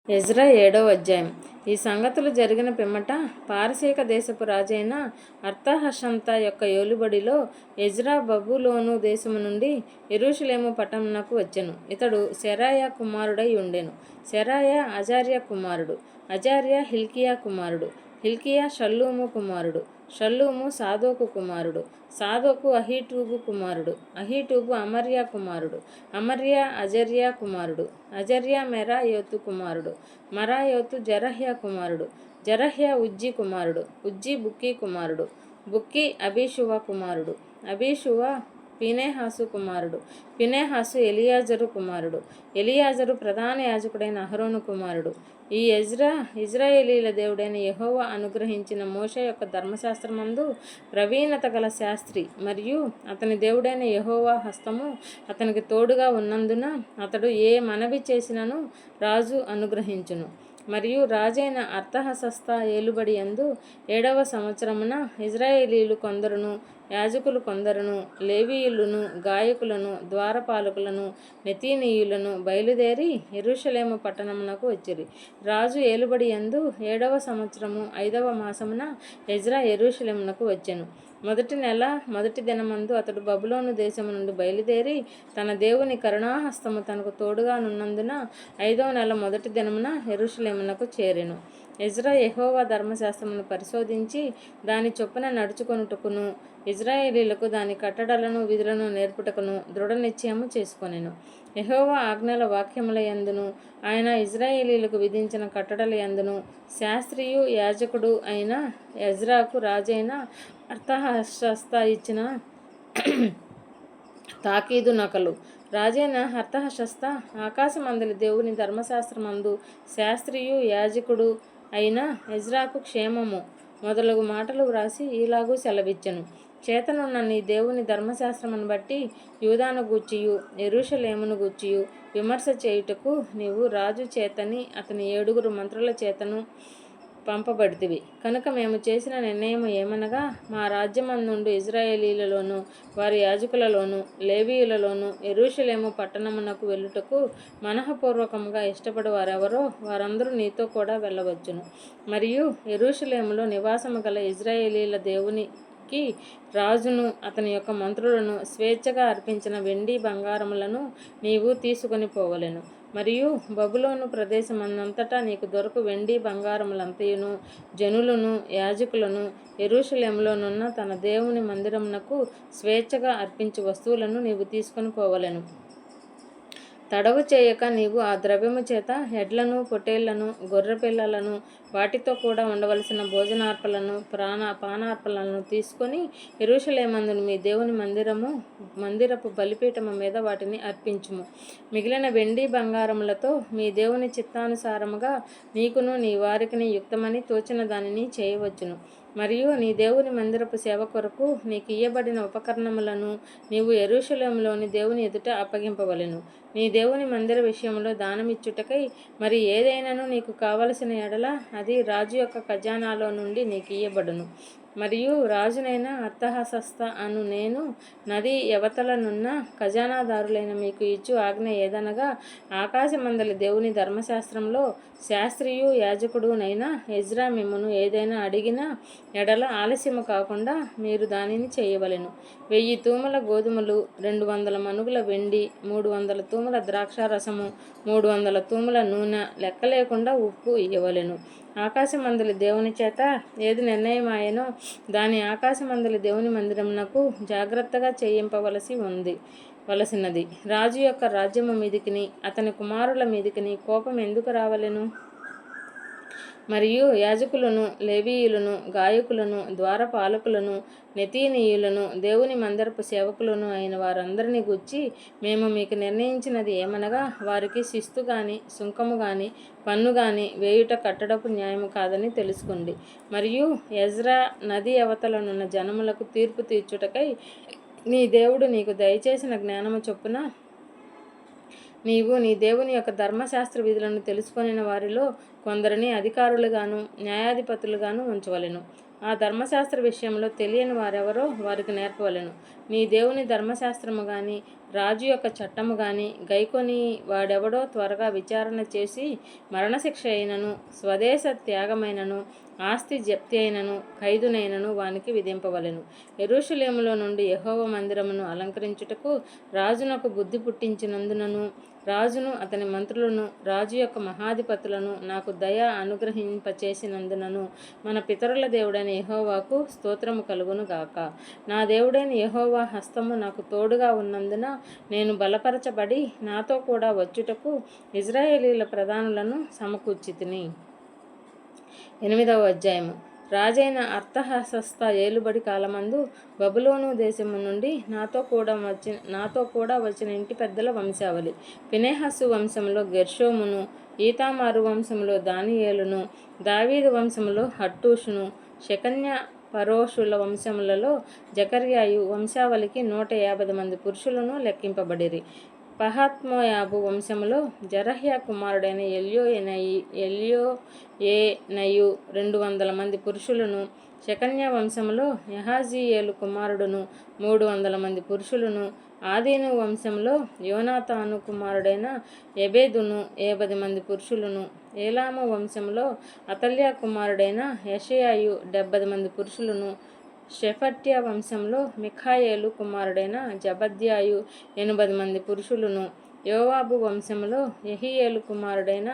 Ezra 7వ అధ్యాయం. ఈ సంగతులు జరిగిన పిమ్మట పారసీక దేశపు రాజైన అర్తహషంత యొక్క ఏలుబడిలో ఎజ్రా బబులోను దేశము నుండి యెరూషలేము పట్టణమునకు వచ్చెను. ఇతడు సెరాయా కుమారుడై ఉండెను. సెరాయా అజర్యా కుమారుడు, అజర్యా హిల్కియా కుమారుడు, హిల్కియా షల్లూము కుమారుడు, షల్లూము సాదోకు కుమారుడు, సాదోకు అహీటూబు కుమారుడు, అహీటూబు అమర్యా కుమారుడు, అమర్యా అజర్యా కుమారుడు, అజర్యా మెరాయోతు కుమారుడు, మరాయోతు జరహ్యా కుమారుడు, జరహ్యా ఉజ్జీ కుమారుడు, ఉజ్జీ బుక్కీ కుమారుడు, బుక్కీ అబీషువ కుమారుడు, అబీషువ ఫీనెహాసు కుమారుడు, ఫీనెహాసు ఎలియాజరు కుమారుడు, ఎలియాజరు ప్రధాన యాజకుడైన అహరోను కుమారుడు. ఈ ఎజ్రా ఇజ్రాయేలీల దేవుడైన యెహోవా అనుగ్రహించిన మోషే యొక్క ధర్మశాస్త్రమందు ప్రవీణత గల శాస్త్రి మరియు అతని దేవుడైన యెహోవా హస్తము అతనికి తోడుగా ఉన్నందున అతడు ఏ మనవి చేసినను రాజు అనుగ్రహించును. మరియు రాజైన అర్తహషస్త ఏలుబడి యందు 7వ సంవత్సరమున ఇజ్రాయేలీలు కొందరును, యాజకులు కొందరును, లేవీయులను, గాయకులను, ద్వారపాలకులను, నెతీనీయులను బయలుదేరి యెరూషలేము పట్టణమునకు వచ్చిరి. రాజు ఏలుబడి యందు 7వ సంవత్సరము 5వ మాసమున ఎజ్రా యెరూషలేమునకు వచ్చెను. మొదటి నెల మొదటి దినమందు అతడు బబులోను దేశము నుండి బయలుదేరి తన దేవుని కరుణాహస్తము తనకు తోడుగా నున్నందున 5వ నెల మొదటి దినమున యెరూషలేమునకు చేరెను. ఎజ్రా యెహోవా ధర్మశాస్త్రమును పరిశోధించి దాని చొప్పున నడుచుకొనుటకును ఇజ్రాయేలీలకు దాని కట్టడలను విధులను నేర్పుటకును దృఢ నిశ్చయము చేసుకొనెను. యెహోవా ఆజ్ఞల వాక్యముల యందును ఆయన ఇజ్రాయేలీలకు విధించిన కట్టడల యందును శాస్త్రియు యాజకుడు అయిన ఎజ్రాకు రాజైన అర్తహషస్త ఇచ్చిన తాకీదు నకలు. రాజైన అర్తహషస్త ఆకాశమందలి దేవుని ధర్మశాస్త్రమందు శాస్త్రియు యాజకుడు అయిన ఎజ్రాకు క్షేమము మొదలగు మాటలు వ్రాసి ఈలాగూ సెలవిచ్చెను. చేతనున్న నీ దేవుని ధర్మశాస్త్రమును బట్టి యూదాను గూర్చియు యెరూషలేమును గూర్చియు విమర్శ చేయుటకు నీవు రాజు చేతని అతని 7 మంత్రుల చేతను పంపబడితివి కనుక మేము చేసిన నిర్ణయము ఏమనగా, మా రాజ్యమందుండు ఇజ్రాయేలీలలోను వారి యాజకులలోను లేవీయులలోను యెరూషలేము పట్టణమునకు వెళ్ళుటకు మనఃపూర్వకముగా ఇష్టపడు వారెవరో వారందరూ నీతో కూడా వెళ్ళవచ్చును. మరియు యెరూషలేములో నివాసము గల ఇజ్రాయేలీల దేవునికి రాజును అతని యొక్క మంత్రులను స్వేచ్ఛగా అర్పించిన వెండి బంగారములను నీవు తీసుకొని పోవలెను. మరియు బబులోను ప్రదేశమందంతటా నీకు దొరకు వెండి బంగారములంతయును జనులను యాజకులను యెరూషలేములోనున్న తన దేవుని మందిరమునకు స్వేచ్ఛగా అర్పించు వస్తువులను నీవు తీసుకొని పోవలెను. తడవు చేయక నీవు ఆ ద్రవ్యము చేత ఎడ్లను, పొట్టేళ్లను, గొర్రెపిల్లలను, వాటితో కూడా ఉండవలసిన భోజనార్పణలను, పానార్పణలను తీసుకొని యెరూషలేమందును మీ దేవుని మందిరపు బలిపీఠము మీద వాటిని అర్పించుము. మిగిలిన వెండి బంగారములతో మీ దేవుని చిత్తానుసారముగా నీకును నీ వారికిని యుక్తమని తోచిన దానిని చేయవచ్చును. మరియు నీ దేవుని మందిరపు సేవ కొరకు నీకు ఇయ్యబడిన ఉపకరణములను నీవు యెరూషలేములోని దేవుని ఎదుట అప్పగింపవలెను. నీ దేవుని మందిర విషయంలో దానమిచ్చుటకై మరి ఏదైనాను నీకు కావలసిన ఎడల అది రాజు యొక్క ఖజానాలో నుండి నీకు ఇయ్యబడును. మరియు రాజునైన అర్తహషస్త అను నేను నది యవతలనున్న ఖజానాదారులైన మీకు ఇచ్చు ఆజ్ఞ ఏదనగా, ఆకాశమందలి దేవుని ధర్మశాస్త్రంలో శాస్త్రియు యాజకుడునైన ఎజ్రా మిమ్మును ఏదైనా అడిగిన ఎడల ఆలస్యము కాకుండా మీరు దానిని చేయవలెను. 1000 తూముల గోధుమలు, 200 మనుగుల వెండి, 300 తూముల ద్రాక్షారసము, 300 తూముల నూనె, లెక్క లేకుండా ఉప్పు ఇయ్యవలెను. ఆకాశమందలి దేవుని చేత ఏది నిర్ణయమాయనో దాని ఆకాశమందలి దేవుని మందిరమునకు జాగ్రత్తగా చేయింపవలసినది. రాజు యొక్క రాజ్యము మీదికిని అతని కుమారుల మీదికిని కోపం ఎందుకు రావలెను? మరియు యాజకులను, లేవీయులను, గాయకులను, ద్వారపాలకులను, నెతీనీయులను, దేవుని మందిరపు సేవకులను అయిన వారందరిని గూర్చి మేము మీకు నిర్ణయించినది ఏమనగా, వారికి శిస్తు గాని సుంకము గాని పన్ను గాని వేయుట కట్టడపు న్యాయము కాదని తెలుసుకోండి. మరియు ఎజ్రా నది అవతలనున్న జనములకు తీర్పు తీర్చుటకై నీ దేవుడు నీకు దయచేసిన జ్ఞానము చొప్పున నీవు నీ దేవుని యొక్క ధర్మశాస్త్ర విధులను తెలుసుకొనిన వారిలో కొందరిని అధికారులుగాను న్యాయాధిపతులుగాను ఉంచవలెను. ఆ ధర్మశాస్త్ర విషయంలో తెలియని వారెవరో వారికి నేర్పవలెను. నీ దేవుని ధర్మశాస్త్రము గాని రాజు యొక్క చట్టము గాని గైకొని వాడెవడో త్వరగా విచారణ చేసి మరణశిక్ష అయినను స్వదేశ త్యాగమైనను ఆస్తి జప్తి అయినను ఖైదునైనను వానికి విధింపవలెను. యెరూషలేములో నుండి యెహోవా మందిరమును అలంకరించుటకు రాజునకు బుద్ధి పుట్టించినందునను రాజును అతని మంత్రులను రాజు యొక్క మహాధిపతులను నాకు దయ అనుగ్రహింపచేసినందునను మన పితరుల దేవుడైన యెహోవాకు స్తోత్రము కలుగును గాక. నా దేవుడైన యెహోవా హస్తము నాకు తోడుగా ఉన్నందున నేను బలపరచబడి నాతో కూడా వచ్చుటకు ఇశ్రాయేలీయుల ప్రధానులను సమకూర్చితిని. 8వ అధ్యాయము. రాజైన అర్తహషస్త ఏలుబడి కాలమందు బబులోను దేశము నుండి నాతో కూడా వచ్చిన ఇంటి పెద్దల వంశావళి. ఫినెహసు వంశంలో గెర్షోమును, ఈతామారు వంశంలో దానియేలును, దావీదు వంశంలో హట్టూషును, షెకన్య పరోషుల వంశములలో జకర్యాయు వంశావళికి 150 మంది పురుషులను లెక్కింపబడిరి. పహత్మోయాబు వంశములో జరహ్య కుమారుడైన ఎల్యోయేనయు 200 మంది పురుషులను, షెకన్య వంశములో యహాజీయేలు కుమారుడును 300 మంది పురుషులను, ఆదీను వంశంలో యోనాతాను కుమారుడైన ఎబేదును 50 మంది పురుషులను, ఏలాము వంశంలో అతల్యా కుమారుడైన యెషయాయు 70 మంది పురుషులను, షెఫట్య వంశంలో మిఖాయేలు కుమారుడైన జబద్యాయు 80 మంది పురుషులను, యోవాబు వంశంలో యెహీయేలు కుమారుడైన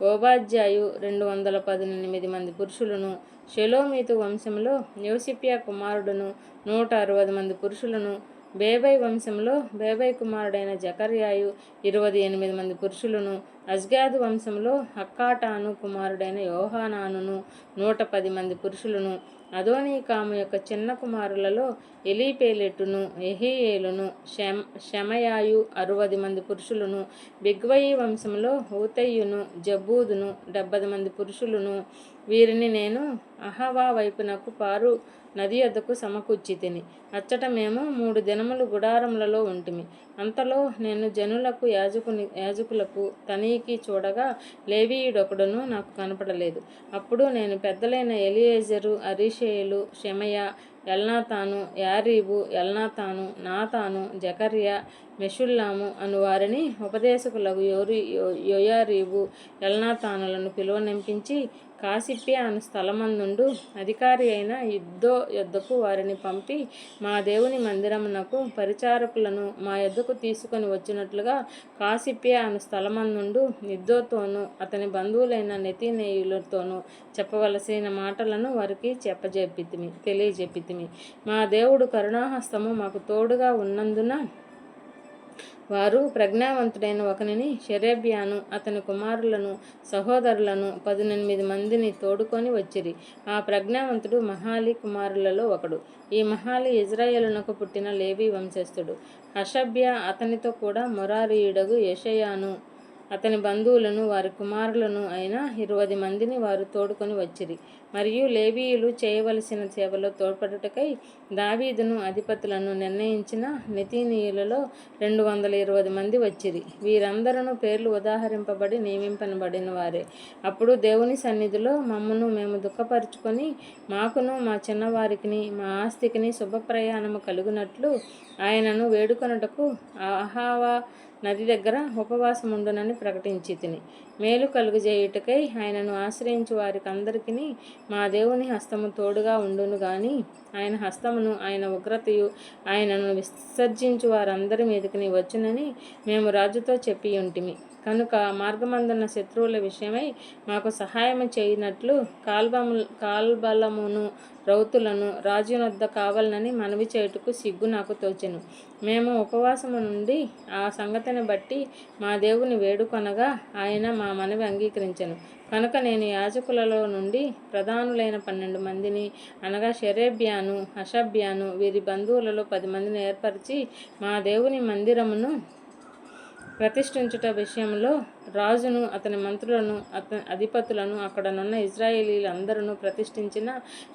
ఓబాద్యాయు 218 మంది పురుషులను, షెలోమీతు వంశంలో యోసిప్యా కుమారుడును 160 మంది పురుషులను, బేబై వంశంలో బేబై కుమారుడైన జకర్యాయు 28 మంది పురుషులను, అజ్గాదు వంశంలో హక్కాటాను కుమారుడైన యోహానానును 110 మంది పురుషులను, అదోనీకాము యొక్క చిన్న కుమారులలో ఎలీపేలెటును, యెహీయేలును, షెమయాయు 60 మంది పురుషులను, బిగ్వయి వంశంలో ఊతయ్యును, జబ్బూదును 70 మంది పురుషులను. వీరిని నేను అహవా వైపునకు పారు నది యొద్దకు సమకూర్చితిని. అచ్చట మేము 3 దినములు గుడారములలో ఉంటిమి. అంతలో నేను జనులకు యాజకులకు తనీకి చూడగా లేవీయుడొకడును నాకు కనపడలేదు. అప్పుడు నేను పెద్దలైన ఎలియేజరు, అరీషేలు, షెమయా, ఎల్నాతాను, యారీబు, ఎల్నాతాను, నాతాను, జకర్య, మెషుల్లాము అను వారిని ఉపదేశకులకు యోయారీబు, ఎల్నాతానులను పిలువనంపించి కాసిప్య అను స్థలమందుండు అధికారి అయిన ఇద్దో యొద్దకు వారిని పంపి మా దేవుని మందిరమునకు పరిచారకులను మా యొద్దకు తీసుకొని వచ్చినట్లుగా కాసిప్య అను స్థలమందుండు ఇద్దోతోనూ అతని బంధువులైన నెతీనేయులతోనూ చెప్పవలసిన మాటలను వారికి తెలియజెప్పితిమి. మా దేవుడు కరుణాహస్తము మాకు తోడుగా ఉన్నందున వారు ప్రజ్ఞావంతుడైన ఒకనిని షెరేబ్యాను అతని కుమారులను సహోదరులను 18 మందిని తోడుకొని వచ్చిరి. ఆ ప్రజ్ఞావంతుడు మహాలి కుమారులలో ఒకడు. ఈ మహాలి ఇజ్రాయేలునకు పుట్టిన లేవి వంశస్థుడు. హషబ్య అతనితో కూడా మొరారీయుడగు యెషయాను అతని బంధువులను వారి కుమారులను అయిన 20 మందిని వారు తోడుకొని వచ్చిరి. మరియు లేవీయులు చేయవలసిన సేవలో తోడ్పడుటకై దావీదును అధిపతులను నిర్ణయించిన నెతీనీయులలో 220 మంది వచ్చిరి. వీరందరూ పేర్లు ఉదాహరింపబడి నియమింపబడిన వారే. అప్పుడు దేవుని సన్నిధిలో మమ్మను మేము దుఃఖపరుచుకొని మాకును మా చిన్నవారికిని మా ఆస్తికిని శుభప్రయాణము కలుగునట్లు ఆయనను వేడుకొనుటకు అహవా నది దగ్గర ఉపవాసముండునని ప్రకటించితిని. మేలు కలుగజేయుటకై ఆయనను ఆశ్రయించు వారికి అందరికీ మా దేవుని హస్తము తోడుగా ఉండును గాని ఆయన హస్తమును ఆయన ఉగ్రతయు ఆయనను విసర్జించు వారందరి మీదకి వచ్చునని మేము రాజుతో చెప్పియుంటిమి. కనుక మార్గమందున్న శత్రువుల విషయమై మాకు సహాయము చేయునట్లు కాల్బలమును రౌతులను రాజునొద్ద కావాలని మనవి చేయుటకు సిగ్గు నాకు తోచెను. మేము ఉపవాసము నుండి ఆ సంగతిని బట్టి మా దేవుని వేడుకొనగా ఆయన మా మనవి అంగీకరించెను. కనుక నేను యాజకులలో నుండి ప్రధానులైన 12 మందిని అనగా షెరేబ్యాను, హషబ్యాను వీరి బంధువులలో 10 మందిని ఏర్పరిచి మా దేవుని మందిరమును ప్రతిష్ఠించుట విషయంలో రాజును అతని మంత్రులను అధిపతులను అక్కడనున్న ఇశ్రాయేలీయులందరూ ప్రతిష్ఠించిన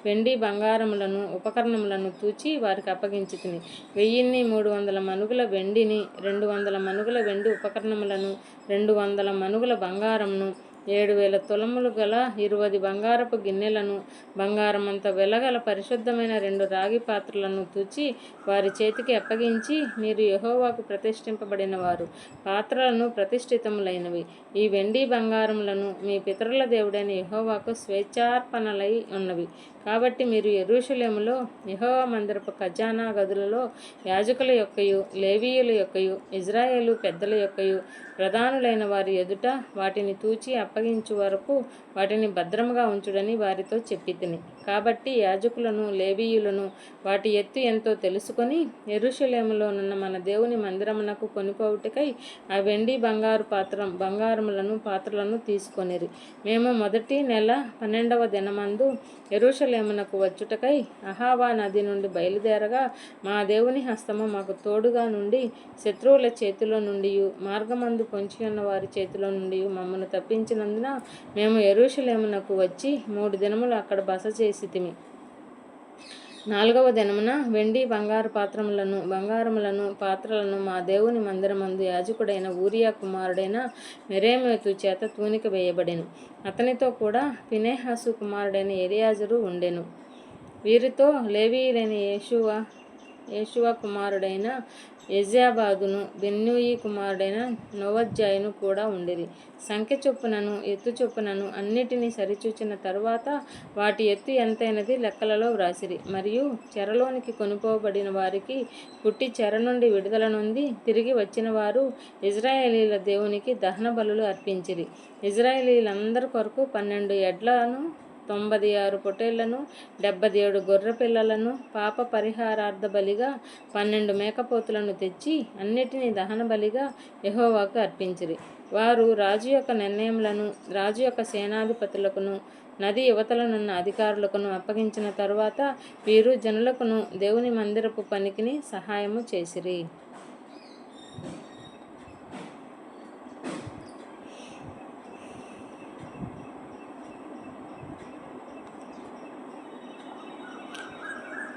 వెండి బంగారములను ఉపకరణములను తూచి వారికి అప్పగించితిని. 1300 మనుగుల వెండిని, 200 మనుగుల వెండి ఉపకరణములను, 200 మనుగుల బంగారమును, 7,000 తులములు గల 20 బంగారపు గిన్నెలను, బంగారమంత వెలగల పరిశుద్ధమైన 2 రాగి పాత్రలను తూచి వారి చేతికి అప్పగించి, మీరు యెహోవాకు ప్రతిష్ఠింపబడిన వారు, పాత్రలను ప్రతిష్ఠితములైనవి. ఈ వెండి బంగారములను మీ పితరుల దేవుడైన యెహోవాకు స్వేచ్ఛార్పణలై ఉన్నవి. కాబట్టి మీరు యెరూషలేములో యెహోవా మందిరపు ఖజానా గదులలో యాజకుల యొక్కయు, లేవీయుల యొక్కయు, ఇజ్రాయేలు పెద్దల యొక్కయు, ప్రధానులైన వారి ఎదుట వాటిని తూచి అప్పగించు వరకు వాటిని భద్రముగా ఉంచుడని వారితో చెప్పితిని. కాబట్టి యాజకులను, లేవీయులను వాటి ఎత్తు ఎంతో తెలుసుకొని యెరూషలేములోనున్న మన దేవుని మందిరమునకు కొనిపోవుటకై ఆ వెండి బంగారములను పాత్రలను తీసుకొనిరి. మేము మొదటి నెల 12వ దినమందు యెరూషలేమునకు వచ్చుటకై అహావా నది నుండి బయలుదేరగా మా దేవుని హస్తము మాకు తోడుగా నుండి శత్రువుల చేతిలో నుండి, మార్గమందు పొంచి ఉన్న వారి చేతిలో నుండి మమ్మను తప్పించినందున మేము యెరూషలేమునకు వచ్చి 3 దినములు అక్కడ బస చేసితిమి. 4వ దినమున వెండి బంగారములను పాత్రలను మా దేవుని మందిరమందు యాజకుడైన ఊరియా కుమారుడైన మెరేమోతు చేత తూనిక వేయబడెను. అతనితో కూడా ఫినెహాసు కుమారుడైన ఎలియాజరు ఉండెను. వీరితో లేవీయులైన యేషువ కుమారుడైన యెజాబాదును, బిన్నూయి కుమారుడైన నోవద్యాయును కూడా ఉండిరి. సంఖ్య చొప్పునను ఎత్తు చొప్పునను అన్నిటినీ సరిచూచిన తరువాత వాటి ఎత్తు ఎంతైనది లెక్కలలో వ్రాసిరి. మరియు చెరలోనికి కొనుపోబడిన వారికి పుట్టి చెర నుండి విడుదల నొంది తిరిగి వచ్చిన వారు ఇజ్రాయేలీల దేవునికి దహన బలులు అర్పించిరి. ఇజ్రాయేలీలందరి కొరకు 12 ఎడ్లను, 96 పొట్టేళ్లను, 77 గొర్రె పిల్లలను, పాప పరిహారార్థ బలిగా 12 మేకపోతులను తెచ్చి అన్నిటినీ దహన బలిగా యెహోవాకు అర్పించిరి. వారు రాజు యొక్క నిర్ణయములను రాజు యొక్క సేనాధిపతులకును నది యువతలనున్న అధికారులకును అప్పగించిన తరువాత వీరు జనులకును దేవుని మందిరపు పనికిని సహాయము చేసిరి.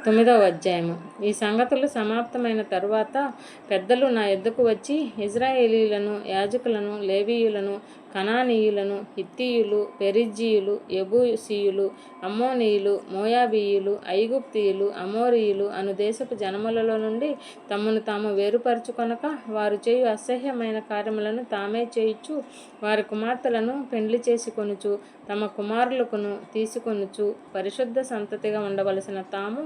తొమ్మిదవ అధ్యాయము. ఈ సంగతులు సమాప్తమైన తరువాత పెద్దలు నా యొద్దకు వచ్చి ఇజ్రాయేలీలను, యాజకులను, లేవీయులను, కనానీయులను, హిత్తీయులు, పెరిజ్జీయులు, యెబూసీయులు, అమ్మోనీయులు, మోయాబీయులు, ఐగుప్తీయులు, అమోరీయులు అను దేశపు జనములలో నుండి తమను తాము వేరుపరచుకొనక వారు చేయు అసహ్యమైన కార్యములను తామే చేయుచు వారి కుమార్తెలను పెండ్లి చేసుకొనుచు తమ కుమారులకును తీసుకొనుచు పరిశుద్ధ సంతతిగా ఉండవలసిన తాము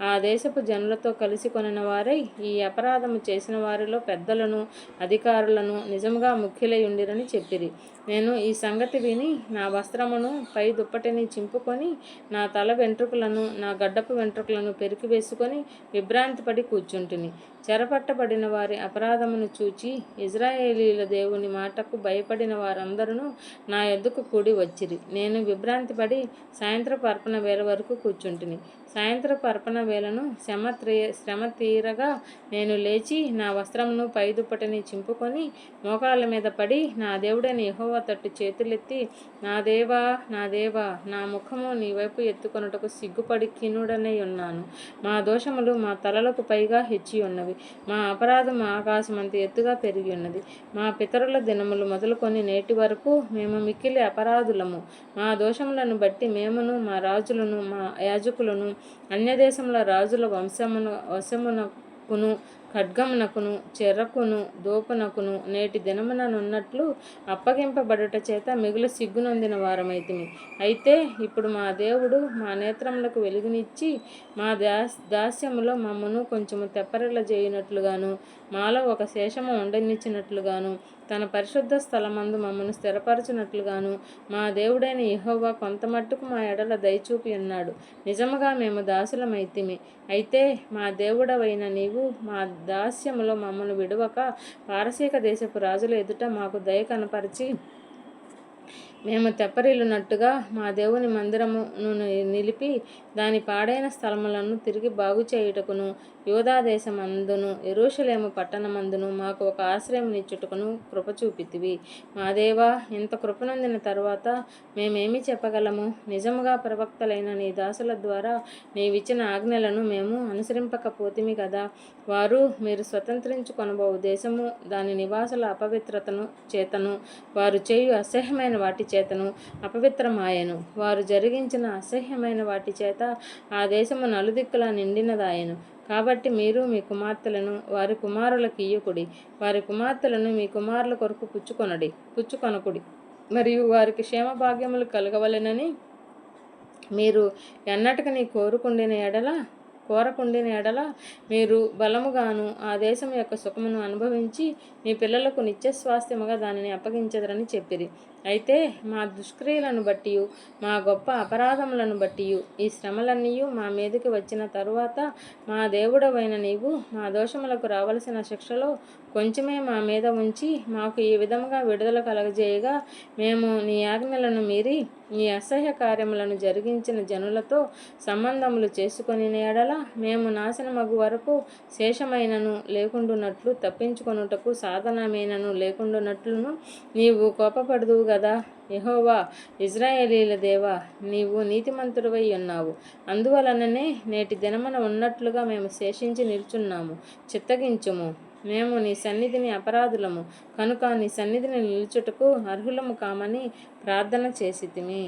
ఆ దేశపు జనులతో కలిసి కొనిన వారై ఈ అపరాధము చేసిన వారిలో పెద్దలను, అధికారులను నిజముగా ముఖ్యులై ఉండిరని చెప్పిరి. నేను ఈ సంగతి విని నా వస్త్రమును పై దుప్పటిని చింపుకొని నా తల వెంట్రుకలను, నా గడ్డపు వెంట్రుకలను పెరికి వేసుకొని విభ్రాంతిపడి కూర్చుంటిని. చెరపట్టబడిన వారి అపరాధమును చూచి ఇజ్రాయేలీల దేవుని మాటకు భయపడిన వారందరూ నా యొద్దకు కూడి వచ్చిరి. నేను విభ్రాంతిపడి సాయంత్రపు అర్పణ వేళ వరకు కూర్చుంటిని. సాయంత్రపు అర్పణ వేళను శ్రమ తీరగా నేను లేచి నా వస్త్రమును పై దుప్పటిని చింపుకొని మోకాళ్ళ మీద పడి నా దేవుడైన యెహోవా తట్టు చేతులెత్తి, నా దేవా, నా దేవా, నా ముఖము నీ వైపు ఎత్తుకొనుటకు సిగ్గుపడి ఖిన్నుడనై ఉన్నాను. మా దోషములు మా తలలకు పైగా హెచ్చి ఉన్నవి. మా అపరాధం ఆకాశమంత ఎత్తుగా పెరిగి ఉన్నది. మా పితరుల దినములు మొదలుకొని నేటి వరకు మేము మిక్కిలి అపరాధులము. మా దోషములను బట్టి మేమును, మా రాజులను, మా యాజకులను అన్యదేశముల రాజుల వశమునకును, ఖడ్గమునకును, చెరకును, దోపునకును నేటి దినముననున్నట్లు అప్పగింపబడుట చేత మిగులు సిగ్గునొందిన వారమైతిమి. అయితే ఇప్పుడు మా దేవుడు మా నేత్రములకు వెలుగునిచ్చి మా దాస్యములో మమ్మను కొంచెము తెప్పరిల్ల చేయునట్లుగాను, మాలో ఒక శేషము ఉండనిచ్చినట్లుగాను, తన పరిశుద్ధ స్థలమందు మమ్మను స్థిరపరచునట్లుగాను మా దేవుడైన యెహోవా కొంతమట్టుకు మా ఎడల దయచూపి ఉన్నాడు. నిజముగా మేము దాసులమైతిమి. అయితే మా దేవుడవైన నీవు మా దాస్యములో మమ్మను విడువక పారసీక దేశపు రాజుల ఎదుట మాకు దయ కనపరిచి మేము తెప్పరిల్లునట్టుగా మా దేవుని మందిరమును నిలిపి దాని పాడైన స్థలములను తిరిగి బాగు చేయుటకును, యూదా దేశమందును యెరూషలేము పట్టణమందును మాకు ఒక ఆశ్రయమునిచ్చుటకును కృప చూపితివి. మా దేవా, ఇంత కృపనొందిన తరువాత మేమేమి చెప్పగలము? నిజముగా ప్రవక్తలైన నీ దాసుల ద్వారా నీవిచ్చిన ఆజ్ఞలను మేము అనుసరింపకపోతిమి కదా. వారు మీరు స్వతంత్రించుకొనబోవు దేశము, దాని నివాసుల అపవిత్రతను చేతను వారు చేయు అసహ్యమైన వాటి చేతను అపవిత్రమాయెను. వారు జరిగించిన అసహ్యమైన వాటి చేత ఆ దేశము నలుదిక్కులా నిండినదాయెను. కాబట్టి మీరు మీ కుమార్తెలను వారి కుమారులకు ఇయ్యకుడి, వారి కుమార్తెలను మీ కుమారుల కొరకు పుచ్చుకొనకుడి, మరియు వారికి క్షేమభాగ్యములు కలగవలెనని మీరు ఎన్నటికీ కోరకుండిన ఎడల మీరు బలముగాను ఆ దేశం యొక్క సుఖమును అనుభవించి మీ పిల్లలకు నిత్యస్వాస్థ్యముగా దానిని అప్పగించెదరని చెప్పిరి. అయితే మా దుష్క్రియలను బట్టి మా గొప్ప అపరాధములను బట్టి ఈ శ్రమలన్నీ మా మీదకి వచ్చిన తరువాత మా దేవుడవైన నీవు మా దోషములకు రావలసిన శిక్షలో కొంచెమే మా మీద ఉంచి మాకు ఈ విధముగా విడుదల కలగజేయగా, మేము నీ ఆజ్ఞలను మీరి నీ అసహ్య కార్యములను జరిగించిన జనులతో సంబంధములు చేసుకొని ఎడల మేము నాశనమగు వరకు శేషమైనను లేకుండునట్లు తప్పించుకొనుటకు సాధనమైనను లేకుండునట్లును నీవు కోపపడదువు గదా. యెహోవా ఇశ్రాయేలీయుల దేవా, నీవు నీతిమంతుడివై ఉన్నావు. అందువలననే నేటి దినమున ఉన్నట్లుగా మేము శేషించి నిల్చున్నాము. చిత్తగించుము, మేము నీ సన్నిధిని అపరాధులము కనుక నీ సన్నిధిని నిలుచుటకు అర్హులము కామని ప్రార్థన చేసితిమి.